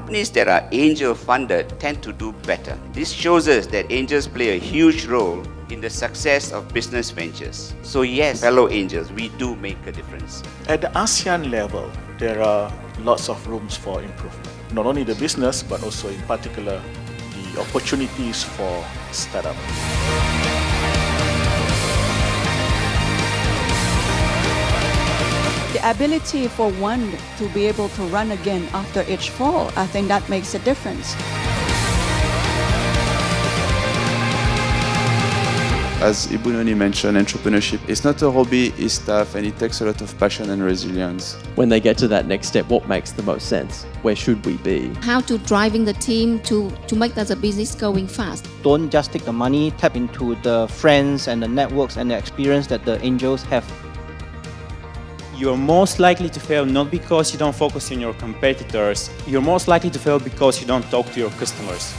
Companies that are angel funded tend to do better. This shows us that angels play a huge role in the success of business ventures. So yes, fellow angels, we do make a difference. At the ASEAN level, there are lots of rooms for improvement. Not only the business, but also in particular, the opportunities for startup. The ability for one to be able to run again after each fall, I think that makes a difference. As Ibu Noni mentioned, entrepreneurship is not a hobby, it's tough, and it takes a lot of passion and resilience. When they get to that next step, what makes the most sense? Where should we be? How to driving the team to make that a business going fast. Don't just take the money, tap into the friends and the networks and the experience that the angels have. You're most likely to fail not because you don't focus on your competitors, you're most likely to fail because you don't talk to your customers.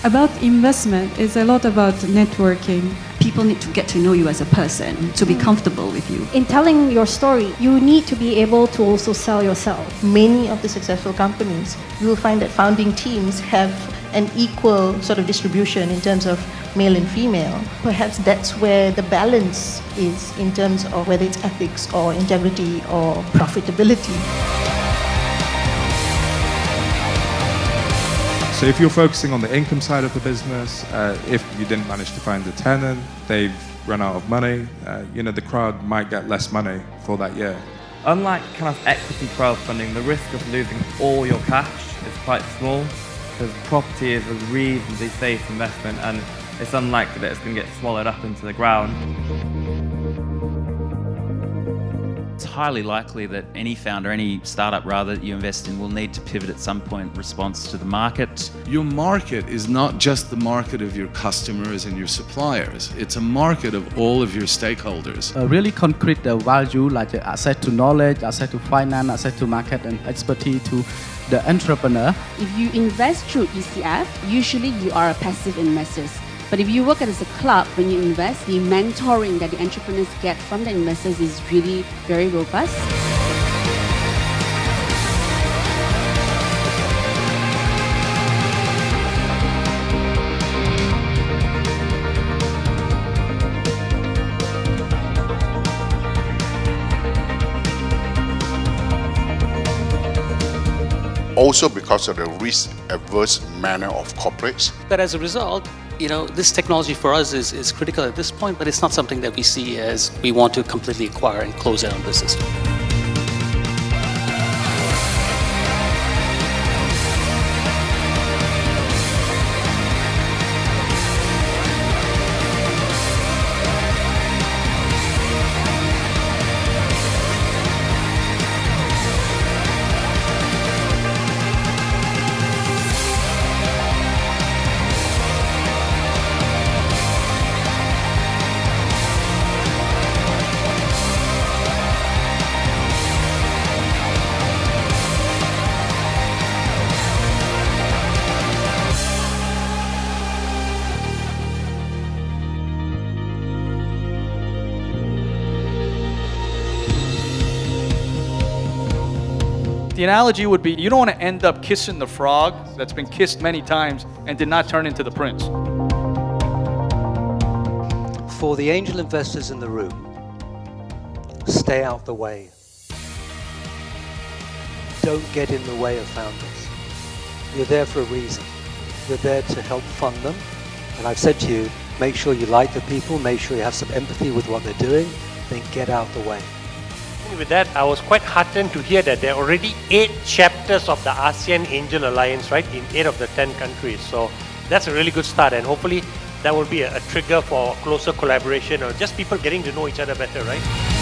About investment, it's a lot about networking. People need to get to know you as a person, to be comfortable with you. In telling your story, you need to be able to also sell yourself. Many of the successful companies, you will find that founding teams have an equal sort of distribution in terms of male and female. Perhaps that's where the balance is in terms of whether it's ethics or integrity or profitability. So if you're focusing on the income side of the business, if you didn't manage to find a tenant, they've run out of money, the crowd might get less money for that year. Unlike kind of equity crowdfunding, the risk of losing all your cash is quite small because property is a reasonably safe investment and it's unlikely that it's going to get swallowed up into the ground. It's highly likely that any founder, any startup rather, that you invest in will need to pivot at some point in response to the market. Your market is not just the market of your customers and your suppliers, it's a market of all of your stakeholders. A really concrete value like access to knowledge, access to finance, access to market and expertise to the entrepreneur. If you invest through ECF, usually you are a passive investor. But if you work as a club, when you invest, the mentoring that the entrepreneurs get from the investors is really very robust. Also because of the risk-averse manner of corporates. But as a result, this technology for us is critical at this point, but it's not something that we see as we want to completely acquire and close down the system. The analogy would be, you don't want to end up kissing the frog that's been kissed many times and did not turn into the prince. For the angel investors in the room, stay out the way. Don't get in the way of founders. You're there for a reason. You're there to help fund them. And I've said to you, make sure you like the people, make sure you have some empathy with what they're doing, then get out the way. With that, I was quite heartened to hear that there are already 8 chapters of the ASEAN Angel Alliance, right, in 8 of the 10 countries. So that's a really good start, and hopefully that will be a trigger for closer collaboration or just people getting to know each other better, right?